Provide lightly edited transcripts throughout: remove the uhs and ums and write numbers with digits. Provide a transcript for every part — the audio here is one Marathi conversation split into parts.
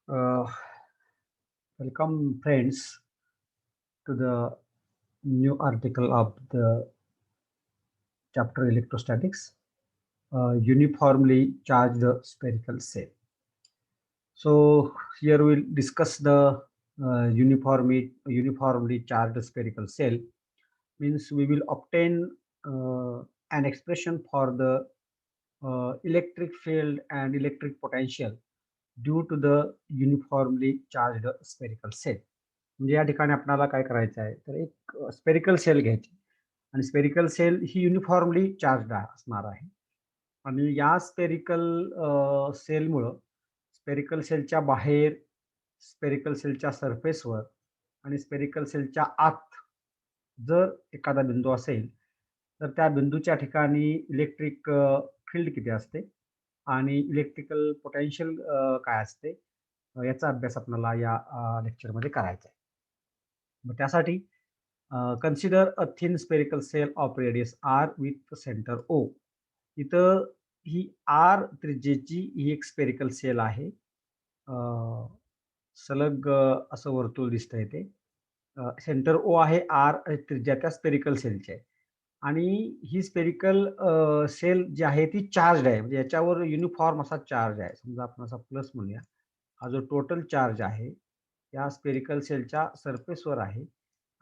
Uh, Welcome, friends, to the new article of the chapter Electrostatics, Uniformly Charged Spherical Cell. So, here we'll discuss the uniformly charged spherical cell. Means we will obtain an expression for the electric field and electric potential due to the uniformly charged spherical cell. म्हणजे या ठिकाणी आपल्याला काय करायचं आहे तर एक स्पेरिकल सेल घ्यायची आणि स्पेरिकल सेल ही युनिफॉर्मली चार्ज असणार आहे आणि या स्पेरिकल सेलमुळं स्पेरिकल सेलच्या बाहेर स्पेरिकल सेलच्या सरफेसवर आणि स्पेरिकल सेलच्या आत जर एखादा बिंदू असेल तर त्या बिंदूच्या ठिकाणी इलेक्ट्रिक फील्ड किती असते आणि इलेक्ट्रिकल पोटेन्शियल काय असते याचा अभ्यास आपल्याला या लेक्चरमध्ये करायचा आहे. मग त्यासाठी consider a thin spherical shell of radius R with centre O. इथं ही आर त्रिज्येची ही एक स्पेरिकल सेल आहे. सलग असं वर्तुळ दिसतंय ते. सेंटर ओ आहे, आर त्रिज्या त्या स्पेरिकल सेलची आहे आणि ही स्पेरिकल सेल जी आहे ती चार्ज आहे. म्हणजे याच्यावर युनिफॉर्म असा चार्ज आहे. समजा आपण असा प्लस म्हणूया. हा जो टोटल चार्ज आहे या स्पेरिकल सेलच्या सरफेसवर आहे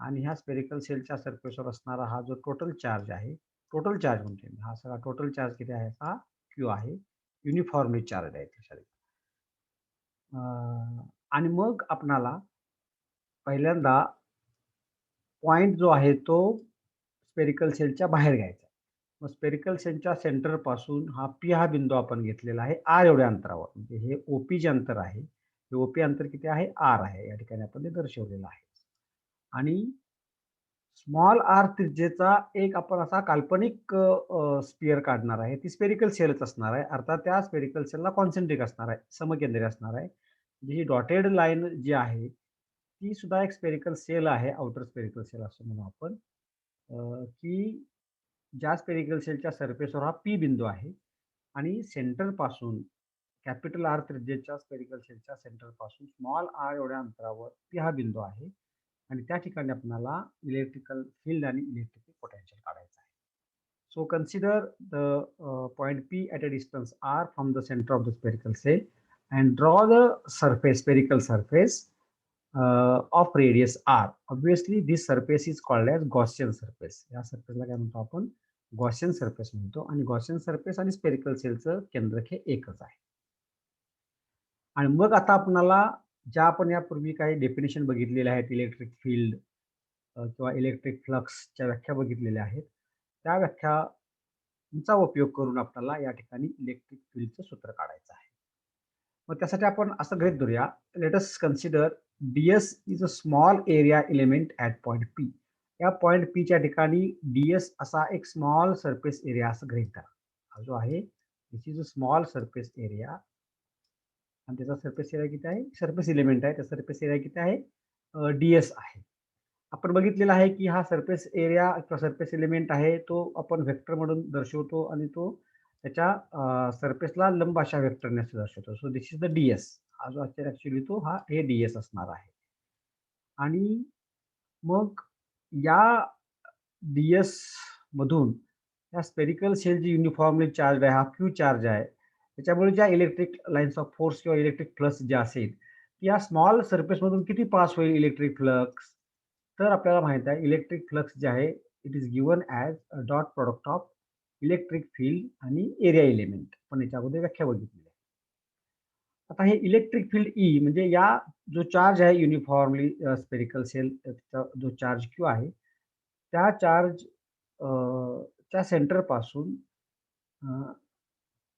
आणि ह्या स्पेरिकल सेलच्या सरफेसवर असणारा हा जो टोटल चार्ज आहे, टोटल चार्ज म्हणते मी, हा सगळा टोटल चार्ज किती आहे, हा क्यू आहे, युनिफॉर्मली चार्ज आहे त्याच्यात. आणि मग आपणाला पहिल्यांदा पॉइंट जो आहे तो स्पेरिकल सेलच्या बाहेर घ्यायचा. मग स्पेरिकल सेलच्या सेंटर पासून हा पी हा बिंदू आपण घेतलेला आहे आर एवढ्या अंतरावर. म्हणजे हे ओपी जे अंतर आहे, हे ओपी अंतर किती आहे, आर आहे. या ठिकाणी आपण ते दर्शवलेलं आहे. आणि स्मॉल आर त्रिज्येचा एक आपण असा काल्पनिक स्पियर काढणार आहे. ती स्पेरिकल सेलच असणार आहे. अर्थात त्या स्पेरिकल सेलला कॉन्सेंट्रिक असणार आहे, समकेंद्री असणार आहे. ही डॉटेड लाईन जी आहे ती सुद्धा एक स्पेरिकल सेल आहे, आउटर स्पेरिकल सेल असं म्हणू आपण. की ज्या स्पेरिकल सेलच्या सरफेसवर हा पी बिंदू आहे आणि सेंटर पासून कॅपिटल आर त्रिज्येच्या स्पेरिकल सेलच्या सेंटर पासून स्मॉल आर एवढ्या अंतरावर पी हा बिंदू आहे आणि त्या ठिकाणी आपल्याला इलेक्ट्रिकल फील्ड आणि इलेक्ट्रिकल पोटेन्शियल काढायचं आहे. So consider the point P at a distance R from the centre of the spherical shell and draw the surface, spherical surface of radius r. Obviously this surface is called as Gaussian surface. या सरफेसला काय म्हणतो आपण, गॉसियन सरफेस म्हणतो आणि गॉसियन सरफेस आणि स्पेरिकल सेलचं केंद्रक हे एकच आहे. आणि मग आता आपल्याला ज्या आपण यापूर्वी काही डेफिनेशन बघितलेल्या आहेत इलेक्ट्रिक फील्ड किंवा इलेक्ट्रिक फ्लक्सच्या व्याख्या बघितलेल्या आहेत, त्या व्याख्याचा उपयोग करून आपल्याला या ठिकाणी इलेक्ट्रिक फील्डचं सूत्र काढायचं आहे. मग त्यासाठी आपण असं गृहीत धरूया, let us consider ds is a small area element at point P. या पॉइंट पी च्या ठिकाणी ds असा एक स्मॉल सरफेस एरिया असं गृहीत धरा. हा जो आहे this is a small surface area आणि त्याचा सरफेस एरिया किती आहे, सरफेस एलिमेंट आहे, त्या सरफेस एरिया किती आहे, ds आहे. आपण बघितलेलं आहे की हा सरफेस एरिया किंवा सरफेस एलिमेंट आहे तो आपण व्हेक्टर म्हणून दर्शवतो आणि तो त्याच्या सरफेसला लंब अशा व्हेक्टरने दर्शवतो. So this is the ds. हा जो असेल ऍक्च्युली तो हा हे ds असणार आहे. आणि मग या ds मधून या स्पेरिकल सेल जी युनिफॉर्मली चार्ज आहे, हा क्यू चार्ज आहे, त्याच्यामुळे ज्या इलेक्ट्रिक लाईन्स ऑफ फोर्स किंवा इलेक्ट्रिक फ्लक्स जे असेल या स्मॉल सरफेस मधून किती पास होईल इलेक्ट्रिक फ्लक्स, तर आपल्याला माहित आहे इलेक्ट्रिक फ्लक्स जे आहे it is given as a dot product of electric field आणि एरिया एलिमेंट. पण याच्या अगोदर व्याख्या बघितली. आता हे इलेक्ट्रिक फील्ड ई म्हणजे या जो चार्ज आहे युनिफॉर्मली स्पेरिकल सेल जो चार्ज क्यू आहे त्या चार्ज च्या सेंटर पासून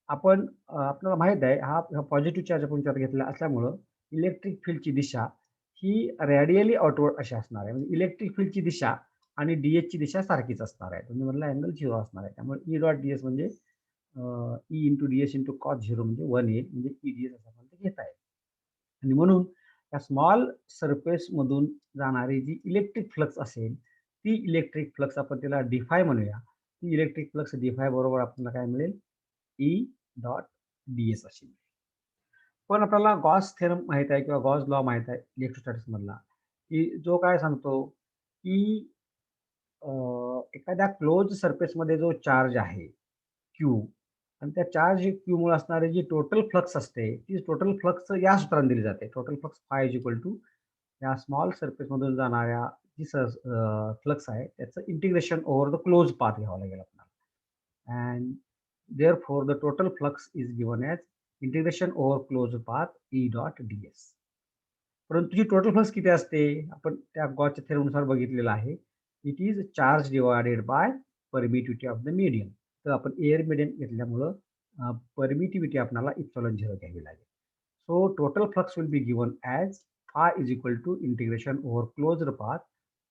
आपण आपल्याला माहित आहे हा पॉझिटिव्ह चार्ज आपण विचारात घेतला असल्यामुळं इलेक्ट्रिक फील्डची दिशा ही रेडियली आउटवर्ड अशी असणार आहे. म्हणजे इलेक्ट्रिक फील्डची दिशा आणि ds ची दिशा सारखीच असणार आहे. तुम्ही म्हणला अँगल 0 असणार आहे. त्यामुळे ई डॉट ds म्हणजे E into ds into cos 0 म्हणजे 1 येईल, म्हणजे ई ds असं आपण ते घेत आहे. आणि म्हणून या स्मॉल सरफेस मधून जाणारी जी इलेक्ट्रिक फ्लक्स असेल ती इलेक्ट्रिक फ्लक्स आपण त्याला डिफाय म्हणूया. ती इलेक्ट्रिक फ्लक्स डिफाय बरोबर आपल्याला काय मिळेल, ई डॉट ds अशी मिळेल. पण आपल्याला गॉस थेरम माहित आहे किंवा गॉस लॉ माहित आहे इलेक्ट्रोस्टॅटिक्स मधला, की जो काय सांगतो, की एखाद्या क्लोज सरफेसमध्ये जो चार्ज आहे क्यू आणि त्या चार्ज क्यूमुळे असणारी जी टोटल फ्लक्स असते, ती टोटल फ्लक्स या सूत्राने दिली जाते. Total flux phi is equal to या स्मॉल सरफेसमधून जाणाऱ्या जी फ्लक्स आहे त्याचं integration over the closed path घ्यावं लागेल आपल्याला. And therefore the total flux is given as integration over close path E dot D S. परंतु जी टोटल फ्लक्स किती असते आपण त्या गॉसच्या थेरमनुसार बघितलेलं आहे. It is charge divided by permittivity of the medium. तर आपण एअर मीडियम घेतल्यामुळं परमिटिव्हिटी आपल्याला इप्सिलॉन झिरो घ्यावी लागेल. So total flux will be given as phi is equal to integration over closed path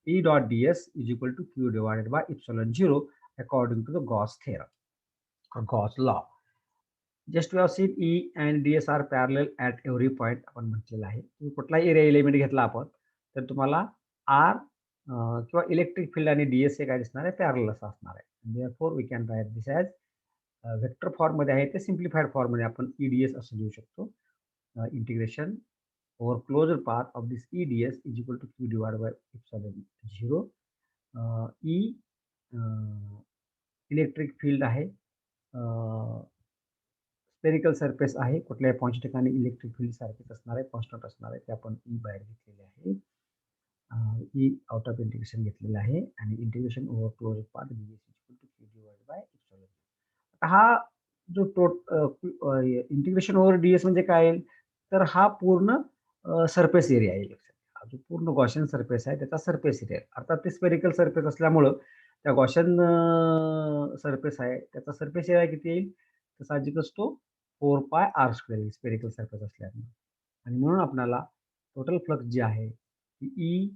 E dot ds is equal to q divided by epsilon 0 according to the Gauss theorem or Gauss law. Just we have seen E and ds are parallel at every point आपण म्हटलेलं आहे. तुम्ही कुठलाही एरिया एलिमेंट घेतला आपण तर तुम्हाला R किंवा इलेक्ट्रिक फील्ड आणि ds हे काय दिसणार आहे पॅरलल असं असणार आहे. Therefore we can write this as vector form मध्ये आहे ते सिम्प्लिफाईड फॉर्म मध्ये आपण EDS असं लिहू शकतो. Integration over closed path of this EDS is equal to Q divided by epsilon 0. E electric field आहे, स्पेरिकल सरफेस आहे, कुठल्याही पॉईंट ठिकाणी इलेक्ट्रिक फील्ड सारखेच असणार आहे, कॉन्स्टंट असणार आहे, ते आपण ई बाहेर घेतलेले आहे. ई आउट ऑफ इंटिग्रेशन घेतलेलं आहे आणि integration over close path ds equal to Q divided by epsilon. आता हा जो इंटिग्रेशन ओव्हर ds म्हणजे काय, तर हा पूर्ण सरफेस एरिया आहे. हा जो पूर्ण गॉशियन सरफेस आहे त्याचा सरफेस एरिया. अर्थात ते स्पेरिकल सरफेस असल्यामुळं त्या गॉशियन सरफेस आहे त्याचा सरफेस एरिया किती येईल, तर साहजिकच तो 4πr² येईल स्पेरिकल सरफेस असल्यामुळे. आणि म्हणून आपल्याला टोटल फ्लक्स जी आहे ती E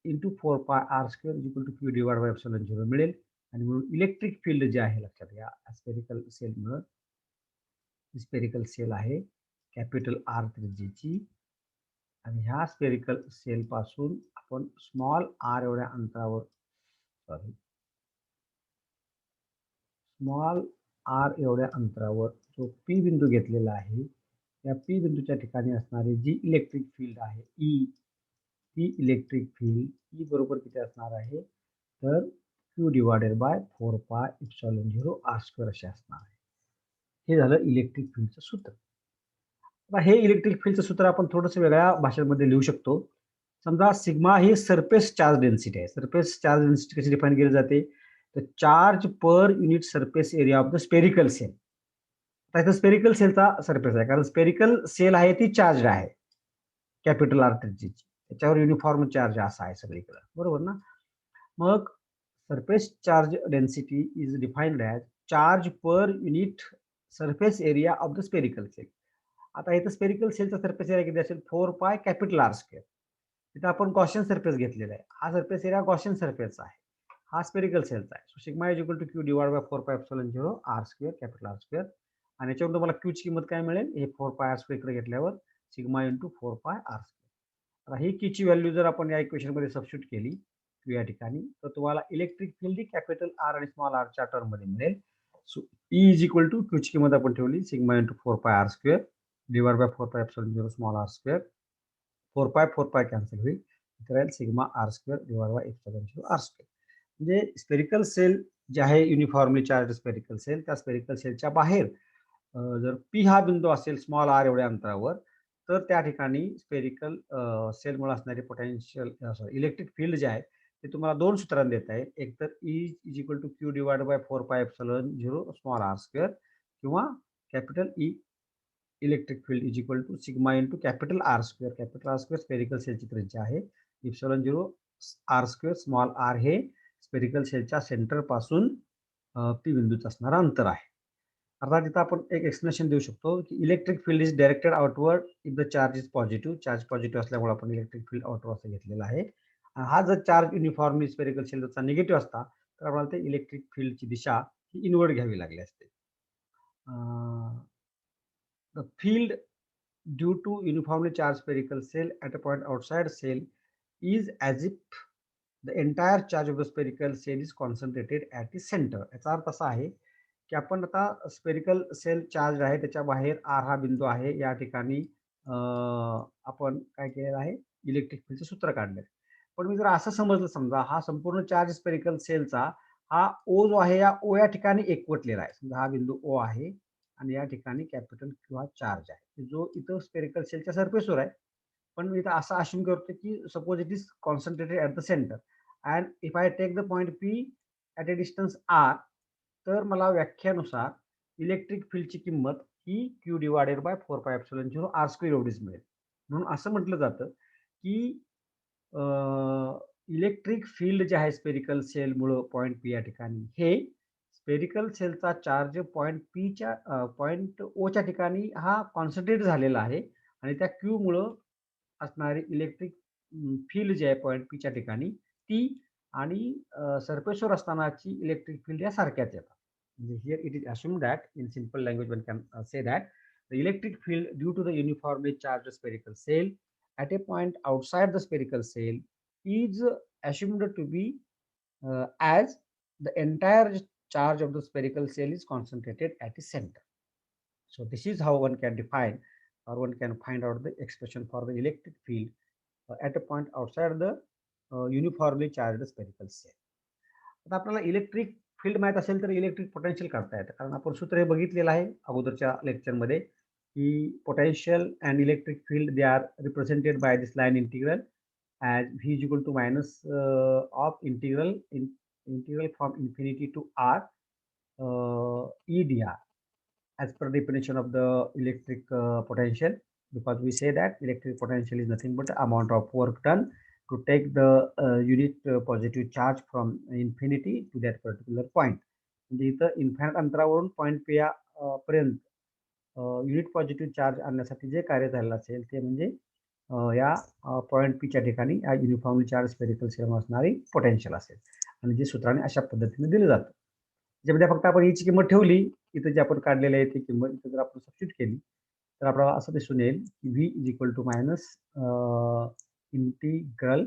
into 4πr² is equal to Q divide by epsilon 0 मिळेल. आणि म्हणून इलेक्ट्रिक फील्ड जे आहे लक्षात घ्या स्पेरिकल सेलमुळं, स्पेरिकल सेल आहे कॅपिटल आर त्रिज्येची आणि ह्या स्पेरिकल सेल पासून आपण स्मॉल आर एवढ्या अंतरावर स्मॉल आर एवढ्या अंतरावर जो पी बिंदू घेतलेला आहे त्या पी बिंदूच्या ठिकाणी असणारी जी इलेक्ट्रिक फील्ड आहे ई, ती इलेक्ट्रिक फील्ड ई बरोबर किती असणार आहे, तर क्यू डिवायडेड बाय 4πε0 r² असे असणार आहे. हे झालं इलेक्ट्रिक फील्डचं सूत्र. आता हे इलेक्ट्रिक फील्डचं सूत्र आपण थोडंसं वेगळ्या भाषेमध्ये लिहू शकतो. समजा सिग्मा ही सरफेस चार्ज डेन्सिटी आहे. सरफेस चार्ज डेन्सिटी कशी डिफाईन केली जाते, तर charge per unit surface area of the spherical shell. आता इथं स्पेरिकल सेलचा सरफेस आहे कारण स्पेरिकल सेल आहे ती चार्ज आहे कॅपिटल आर त्रिज्येची, त्याच्यावर युनिफॉर्म चार्ज असा आहे सगळीकडे, बरोबर ना. मग surface charge density is defined as charge per unit surface area of the spherical shell. आता इथं स्पेरिकल सेलचा सरफेस एरिया किती असेल, 4π कॅपिटल R². तिथं आपण गॉशियन सरफेस घेतलेला आहे. हा सरफेस एरिया गॉशियन सरफेसचा आहे, हा स्पेरिकल सेलचा आहे. So sigma is equal to Q divide by 4πε0 r² capital R². आणि याच्यावर तुम्हाला क्यूची किंमत काय मिळेल, हे 4πr² इकडे घेतल्यावर सिग्मा इंटू 4πr². आता ही कीची व्हॅल्यू जर आपण या इक्वेशन मध्ये सबस्टिट्यूट केली क्यू या ठिकाणी, तर तुम्हाला इलेक्ट्रिक फील्ड ही कॅपिटल आर आणि स्मॉल आरच्या टर्म मध्ये मिळेल. So E is equal to क्यूची किंमत आपण ठेवली sigma into 4πr² divide by 4πε0 small r². 4π cancel होईल, इथे राहील sigma r² divide by epsilon 0 r². म्हणजे स्पेरिकल सेल जे आहे युनिफॉर्मली चार्ज स्पेरिकल सेल, त्या स्पेरिकल सेलच्या बाहेर जर पी हा बिंदू असेल स्मॉल आर एवढ्या अंतरावर, तर त्या ठिकाणी स्पेरिकल सेलमुळे असणारे पोटेन्शियल इलेक्ट्रिक फील्ड जे आहे ते तुम्हाला दोन सूत्रांनी देता येईल. एक तर E is equal to Q divide by 4πε0 small r² किंवा capital E electric field is equal to sigma into capital R². Capital R² spherical सेलची त्रिज्या आहे, epsilon 0 r² स्मॉल आर हे स्पेरिकल सेलच्या सेंटर पासून पी बिंदूचं असणारं अंतर आहे. अर्थात इथं आपण एक एक्सप्लेनेशन देऊ शकतो की electric field is directed outward if the charge is positive. Charge positive असल्यामुळे आपण इलेक्ट्रिक फील्ड आउटवर्ड असं घेतलेलं आहे. हा जर चार्ज युनिफॉर्मली स्पेरिकल सेलचा निगेटिव्ह असता तर आपल्याला ते इलेक्ट्रिक फील्डची दिशा ही इनवर्ड घ्यावी लागली असते. The field due to uniformly charged spherical cell at a point outside cell is as if the entire charge of the spherical cell is concentrated at the center. याचा अर्थ असा आहे की आपण आता स्पेरिकल सेल चार्ज आहे त्याच्या बाहेर आर हा बिंदू आहे. या ठिकाणी आपण काय केलेलं आहे, इलेक्ट्रिक फील्डचं सूत्र काढलं. पण मी जर असं समजलं, समजा हा संपूर्ण चार्ज स्पेरिकल सेलचा हा ओ जो आहे, या ओ या ठिकाणी एकवटलेला आहे. समजा हा बिंदू ओ आहे आणि या ठिकाणी कॅपिटल क्यू हा चार्ज आहे, जो इथं स्पेरिकल सेलच्या सरफेसवर आहे. पण मी इथं असं अश्युम करतो की suppose it is concentrated at the centre and if I take the point P at a distance R, तर मला व्याख्यानुसार इलेक्ट्रिक फील्डची किंमत ही Q divided by 4πε0 R square एवढीच मिळेल. म्हणून असं म्हटलं जातं की इलेक्ट्रिक फील्ड जे आहे स्पेरिकल सेलमुळं पॉईंट पी या ठिकाणी, हे स्पेरिकल सेलचा चार्ज पॉईंट पीच्या पॉईंट ओच्या ठिकाणी हा कॉन्सन्ट्रेट झालेला आहे आणि त्या क्यू मुळं असणारी इलेक्ट्रिक फील्ड जी आहे पॉईंट पीच्या ठिकाणी, ती आणि सरफेसवर असतानाची इलेक्ट्रिक फील्ड या सारख्याच येतात. म्हणजे here it is assumed that in simple language one can say that the electric field due to the uniformly charged spherical cell at a point outside the spherical cell is assumed to be as the entire charge of the spherical cell is concentrated at its center. So this is how one can define or one can find out the expression for the electric field at a point outside the uniformly charged spherical cell. आता आपल्याला इलेक्ट्रिक फील्ड माहित असेल तर इलेक्ट्रिक पोटेन्शियल काढता येतं, कारण आपण सूत्र हे बघितलेलं आहे अगोदरच्या लेक्चरमध्ये की potential and electric field they are represented by this line integral as V is equal to minus of integral from infinity to R E D R as per definition of the electric potential, because we say that electric potential is nothing but the amount of work done to take the unit positive charge from infinity to that particular point. म्हणजे इथं इन्फायनाइट अंतरावरून पॉईंट पी या पर्यंत युनिट पॉझिटिव्ह चार्ज आणण्यासाठी जे कार्य झालेलं असेल ते म्हणजे या पॉईंट पीच्या ठिकाणी या युनिफॉर्मली चार्ज स्पेरिकल सेल असणारी पोटेन्शियल असेल आणि जे सूत्राने अशा पद्धतीने दिलं जातं. त्याच्यामध्ये फक्त आपण हीची किंमत ठेवली, इथं जे आपण काढलेलं आहे ती किंमत इथं जर आपण सबस्टिट्यूट केली तर आपल्याला असं दिसून येईल की V is equal to minus integral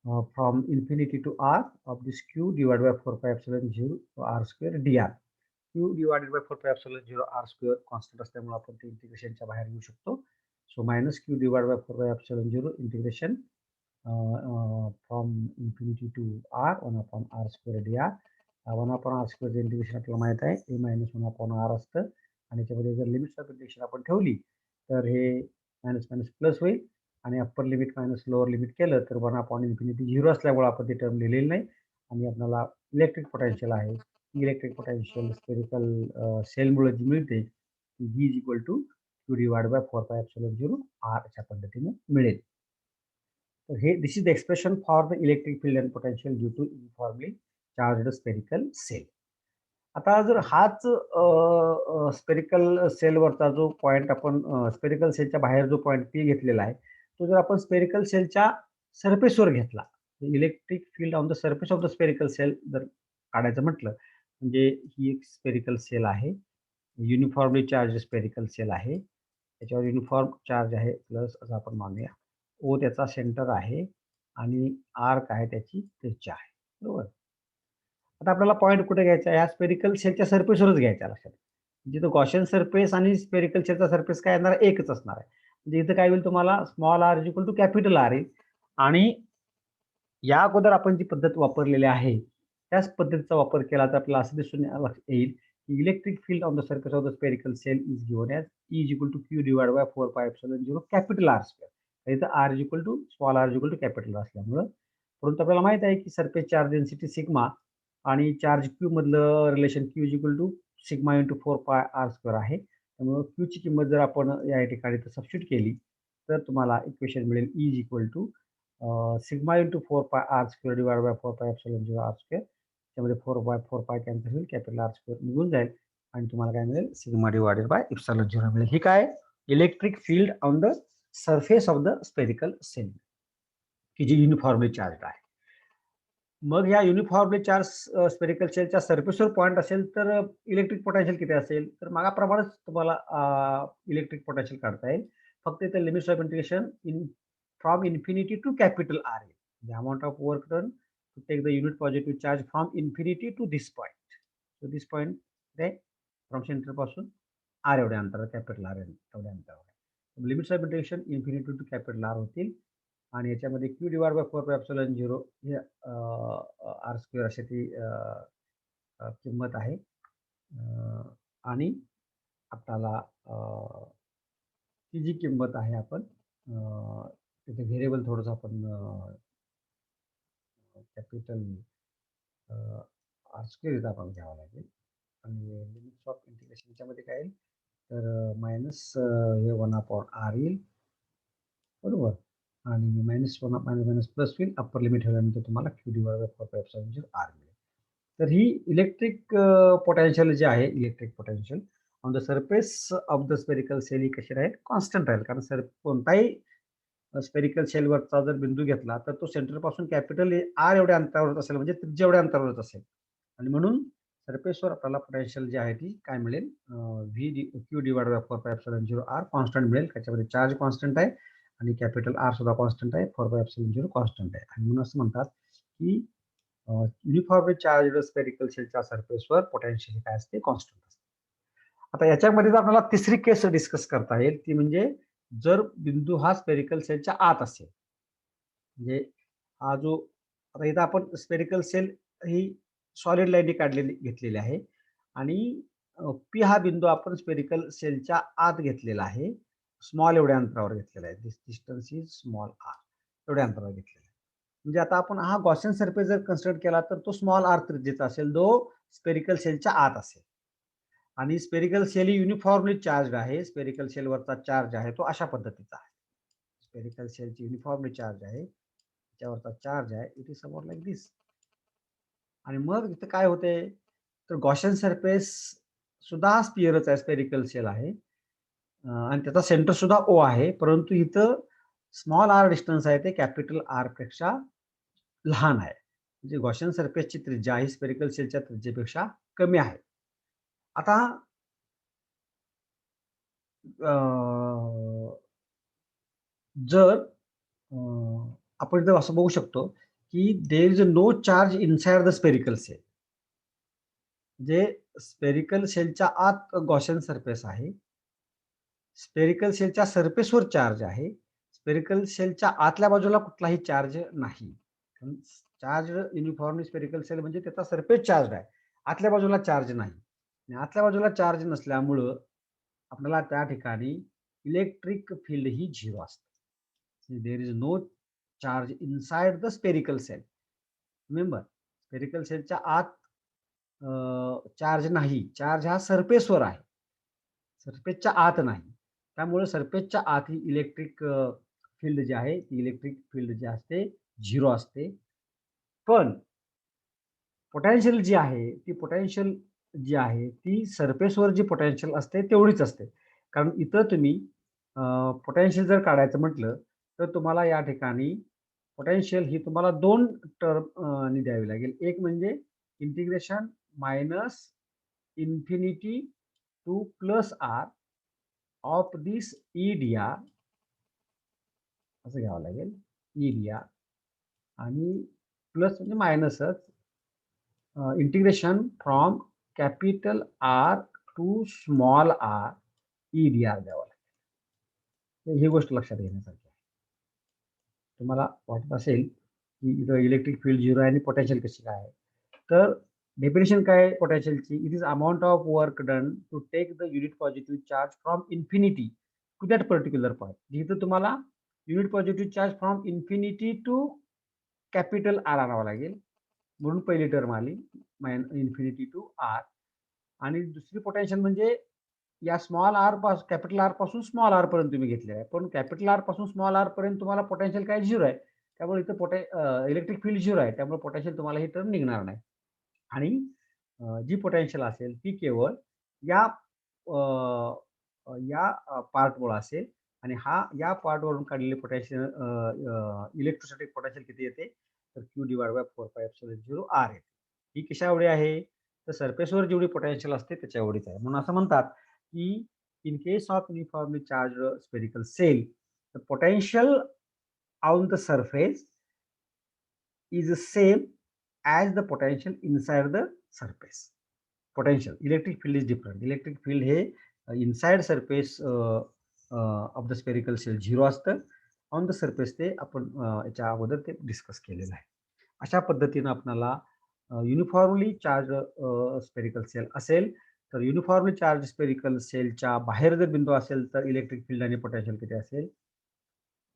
from infinity to R of this Q divide by 4πε0 R square D R. Q divided by 4πε0 R square constant असल्यामुळे आपण ते इंटिग्रेशनच्या बाहेर घेऊ शकतो. So minus Q divide by 4πε0 integration from infinity to R 1/r square D R. 1/r square integration आपल्याला माहित आहे ए मायनस 1/r असतं आणि त्यामध्ये जर लिमिट्स ऑफ इंटिग्रेशन आपण ठेवली तर हे मायनस मायनस प्लस होईल आणि upper limit minus lower limit केलं तर 1/∞ 0 असल्यामुळे आपण ते टर्म लिहिलेली नाही आणि आपल्याला इलेक्ट्रिक पोटेन्शियल आहे, इलेक्ट्रिक पोटेन्शियल स्पेरिकल सेलमुळे जी मिळते V is equal to Q divide by 4πε0 R अशा पद्धतीने मिळेल. तर हे this is the expression for the electric field and potential due to uniformly charged spherical shell. आता जर हाच स्पेरिकल सेलवरचा जो पॉईंट आपण स्पेरिकल सेलच्या बाहेर जो पॉईंट पी घेतलेला आहे तो जर आपण स्पेरिकल सेलच्या सरफेसवर घेतला, electric field on the surface of the spherical shell जर काढायचं म्हटलं, म्हणजे ही एक स्पेरिकल सेल आहे, युनिफॉर्मली चार्ज स्पेरिकल सेल आहे, त्याच्यावर युनिफॉर्म चार्ज आहे प्लस असं आपण मानूया. ओ त्याचा सेंटर आहे आणि आर्क आहे त्याची त्रिज्या आहे, बरोबर. आता आपल्याला पॉईंट कुठे घ्यायचा आहे, ह्या स्पेरिकल सेलच्या सरफेसवरच घ्यायचा लक्षात. जिथं गॉशियन सरफेस आणि स्पेरिकल सेलचा सरफेस काय येणार, एकच असणार आहे. म्हणजे इथं काय होईल, तुम्हाला small R is equal to capital R येईल आणि या अगोदर आपण जी पद्धत वापरलेली आहे त्याच पद्धतीचा वापर केला तर आपल्याला असं दिसून येईल की electric field on the surface of the spherical shell is given as E is equal to Q divide by 4πε0 capital R square. इथं R is equal to small R is equal to capital असल्यामुळं, परंतु आपल्याला माहित आहे की सरफेस चार्ज डेन्सिटी सिग्मा आणि चार्ज क्यू मधलं relation Q is equal to sigma into 4πr square आहे. त्यामुळे क्यूची किंमत जर आपण या ठिकाणी सबस्टिट्यूट केली तर तुम्हाला इक्वेशन मिळेल E is equal to sigma into 4πr square divide by 4πε0 R square. त्यामध्ये 4/4π कॅन्सल होईल, कॅपिटल आर स्क्वेअर निघून जाईल आणि तुम्हाला काय मिळेल, सिग्मा डिवाइडेड बाय ε0 मिळेल. ही काय, electric field on the surface of the spherical shell की जी युनिफॉर्मली चार्ज आहे. मग या युनिफॉर्मली चार्ज स्पेरिकल सेलच्या सरफेसवर पॉईंट असेल तर इलेक्ट्रिक पोटेन्शियल किती असेल, तर मागाप्रमाणेच तुम्हाला इलेक्ट्रिक पोटेन्शियल काढता येईल. फक्त इथे limits of integration from infinity to capital R आहे. the amount of work done to take the unit positive charge from infinity to this point. So this point ते फ्रॉम सेंटर पासून आर एवढ्या अंतरावर, कॅपिटल आर एवढ्या अंतरावर. Limits of integration infinity to capital R होतील आणि याच्यामध्ये क्यू डिवाइड बाय 4πε0 हे आर स्क्वेअर अशी ती किंमत आहे. आणि आपल्याला ती जी किंमत आहे आपण तिथे व्हेरिएबल थोडंसं आपण कॅपिटल आर स्क्वेअर इथं आपण घ्यावं लागेल. आणि लिमिट्स ऑफ इंटिग्रेशनच्या मध्ये काय येईल तर मायनस हे 1/r येईल, बरोबर. आणि -1 मायनस प्लस होईल. अप्पर लिमिट ठेवल्यानंतर तुम्हाला क्यू डिवाइड बाय 4πε0 आर मिळेल. तर ही इलेक्ट्रिक पोटेन्शियल जे आहे, electric potential on the surface of the spherical shell ही कशी राहील, कॉन्स्टंट राहील. कारण सर कोणताही स्पेरिकल सेलवरचा जर बिंदू घेतला तर तो सेंटर पासून कॅपिटल आर एवढ्या अंतरावर असेल, म्हणजे त्रिज्या एवढ्या अंतरावर असेल. आणि म्हणून सरफेसवर आपल्याला पोटेन्शियल जी आहे ती काय मिळेल, V Q divide by 4πε0 R constant मिळेल. त्याच्यामध्ये चार्ज कॉन्स्टंट आहे आणि कॅपिटल आर सुद्धा कॉन्स्टंट आहे, 4πε0 कॉन्स्टंट आहे. आणि म्हणून असं म्हणतात की युनिफॉर्मली चार्ज स्पेरिकल सेलच्या सरफेसवर पोटेन्शियल काय असते, कॉन्स्टंट असते. आता याच्यामध्ये आपल्याला तिसरी केस डिस्कस करता येईल, ती म्हणजे जर बिंदू हा स्पेरिकल सेलच्या आत असेल, म्हणजे हा जो आता इथं आपण स्पेरिकल सेल ही सॉलिड लाईनने काढलेली घेतलेली आहे आणि पी हा बिंदू आपण स्पेरिकल सेलच्या आत घेतलेला आहे, स्मॉल एवढ्या अंतरावर घेतलेला आहे. दिस डिस्टन्स इज स्मॉल आर एवढ्या अंतरावर घेतलेला आहे. म्हणजे आता आपण हा गॉसियन सरफेस जर कन्सिडर केला तर तो स्मॉल आर त्रिज्येचा असेल, जो स्पेरिकल सेलच्या आत असेल. आणि स्पेरिकल सेल ही युनिफॉर्मली चार्ज आहे. स्पेरिकल सेलवरचा चार्ज आहे तो अशा पद्धतीचा आहे. स्पेरिकल सेलची युनिफॉर्मली चार्ज आहे, त्याच्यावरचा चार्ज आहे, इट इज समोर लाईक दिस. आणि मग इथं काय होते तर गॉसियन सरफेस सुद्धा स्पिअरच आहे, स्पेरिकल सेल आहे आणि त्याचा सेंटर सुद्धा ओ आहे. परंतु इथं स्मॉल आर डिस्टन्स आहे ते कॅपिटल आर पेक्षा लहान आहे. म्हणजे गॉसियन सरफेसची त्रिज्या ही स्पेरिकल सेलच्या त्रिज्येपेक्षा कमी आहे. आता जर आपण इथं असं बघू शकतो की there is no charge inside the spherical shell. म्हणजे स्पेरिकल सेलच्या आत गॉसियन सरफेस आहे, स्पेरिकल सेलच्या सरफेसवर चार्ज आहे, स्पेरिकल सेलच्या आतल्या बाजूला कुठलाही चार्ज नाही. चार्ज युनिफॉर्मली स्पेरिकल सेल म्हणजे त्याचा सरफेस चार्ज आहे, आतल्या बाजूला चार्ज नाही. आणि आतल्या बाजूला चार्ज नसल्यामुळं आपल्याला त्या ठिकाणी इलेक्ट्रिक फील्ड ही 0 असते. There is no charge inside the spherical shell. Remember, spherical सेलच्या आत चार्ज नाही, चार्ज हा सरफेसवर आहे, सरफेसच्या आत नाही. त्यामुळे सरफेसच्या आत ही इलेक्ट्रिक फील्ड जी आहे, ती इलेक्ट्रिक फील्ड जी असते 0 असते. पण पोटेन्शियल जी आहे, ती पोटेन्शियल जी आहे ती सरफेसवर जी पोटेन्शियल असते तेवढीच असते. कारण इथं तुम्ही पोटेन्शियल जर काढायचं म्हटलं तर तुम्हाला या ठिकाणी पोटेन्शियल ही तुम्हाला 2 टर्म द्यावी लागेल. एक म्हणजे integration minus infinity to plus R of this E D R असं घ्यावं लागेल, ई डी आर. आणि प्लस म्हणजे मायनसच integration from capital R to small R E D R द्यावं लागेल. ही गोष्ट लक्षात घेण्यासारखी आहे. तुम्हाला वाटत असेल की इथं इलेक्ट्रिक फील्ड 0 आहे आणि पोटेन्शियल कशी काय आहे, तर डेफिनेशन काय आहे पोटेन्शियलची, it is amount of work done to take the unit positive charge from infinity to that particular point. इथं तुम्हाला unit positive charge from infinity to capital R आणावं लागेल, म्हणून पहिली टर्म आली इन्फिनिटी टू आर. आणि दुसरी पोटेन्शियल म्हणजे या स्मॉल आर पासून कॅपिटल आर पासून स्मॉल आर पर्यंत तुम्ही घेतलेलं आहे, पण कॅपिटल आर पासून स्मॉल आर पर्यंत तुम्हाला पोटेन्शियल काय 0 आहे. त्यामुळे इथं इलेक्ट्रिक फील्ड 0 आहे, त्यामुळे पोटेन्शियल तुम्हाला ही टर्म निघणार नाही. आणि जी पोटेन्शियल असेल ती केवळ या या पार्टमुळे असेल. आणि या पार्टवरून काढलेले पोटेन्शियल इलेक्ट्रोस्टॅटिक पोटेन्शियल किती येते तर क्यू डिवाइड बाय 4πε0 आर येते. ही कशा एवढी आहे तर सरफेसवर जेवढी पोटेन्शियल असते त्याच्या एवढीच आहे. म्हणून असं म्हणतात की in case of uniformly charge spherical shell the potential on the surface is the same as the potential inside the surface. Potential. Electric field is different. Electric field हे inside surface of the spherical shell 0 असतं. ऑन द सरफेस ते आपण याच्या अगोदर ते डिस्कस केलेलं आहे. अशा पद्धतीनं आपल्याला युनिफॉर्मली चार्ज स्पेरिकल सेल असेल, तर युनिफॉर्मली चार्ज स्पेरिकल सेलच्या बाहेर जर बिंदू असेल, तर इलेक्ट्रिक फील्ड आणि पोटेन्शियल किती असेल?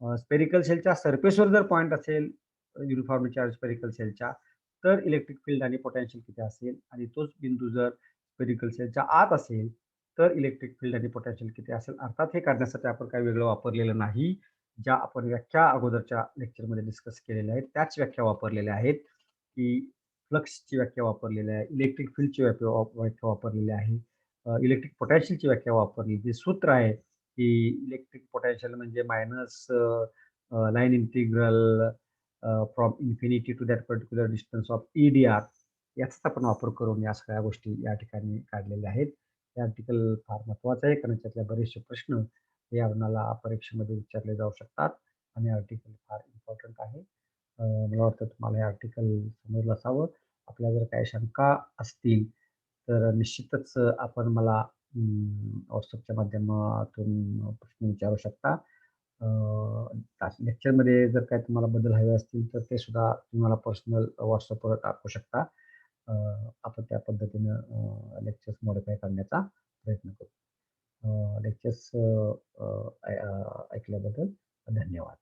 स्पेरिकल सेलच्या सरफेसवर जर पॉइंट असेल युनिफॉर्मली चार्ज स्पेरिकल सेलच्या, तर इलेक्ट्रिक फील्ड आणि पोटेन्शियल किती असेल? आणि तोच बिंदू जर स्पेरिकल सेलच्या आत असेल, तर इलेक्ट्रिक फील्ड आणि पोटेन्शियल किती असेल? अर्थात हे काढण्यासाठी आपण काही वेगळं वापरलेलं नाही. ज्या आपण व्याख्या अगोदरच्या लेक्चरमध्ये डिस्कस केलेल्या आहेत, त्याच व्याख्या वापरलेल्या आहेत, की फ्लक्सची व्याख्या वापरलेली आहे, इलेक्ट्रिक फील्डची व्याख्या वापरलेली आहे, इलेक्ट्रिक पोटेन्शियलची व्याख्या वापरली. जे सूत्र आहे, की इलेक्ट्रिक पोटेन्शियल म्हणजे minus line integral from infinity to that particular distance of EdR याचाच आपण वापर करून या सगळ्या गोष्टी या ठिकाणी काढलेल्या आहेत. हे आर्टिकल फार महत्त्वाचं आहे, कारण त्यातले बरेचसे प्रश्न हे आपल्याला परीक्षेमध्ये विचारले जाऊ शकतात आणि आर्टिकल फार इम्पॉर्टंट आहे. मला वाटतं तुम्हाला हे आर्टिकल समजलं असावं. आपल्या जर काही शंका असतील, तर निश्चितच आपण मला WhatsAppच्या माध्यमातून प्रश्न विचारू शकता. लेक्चरमध्ये जर काही तुम्हाला बदल हवे असतील, तर ते सुद्धा तुम्हाला पर्सनल WhatsAppवर टाकू शकता. आपण त्या पद्धतीनं लेक्चर्स मॉडिफाय करण्याचा प्रयत्न करू. लेक्चर्स ऐकल्याबद्दल धन्यवाद.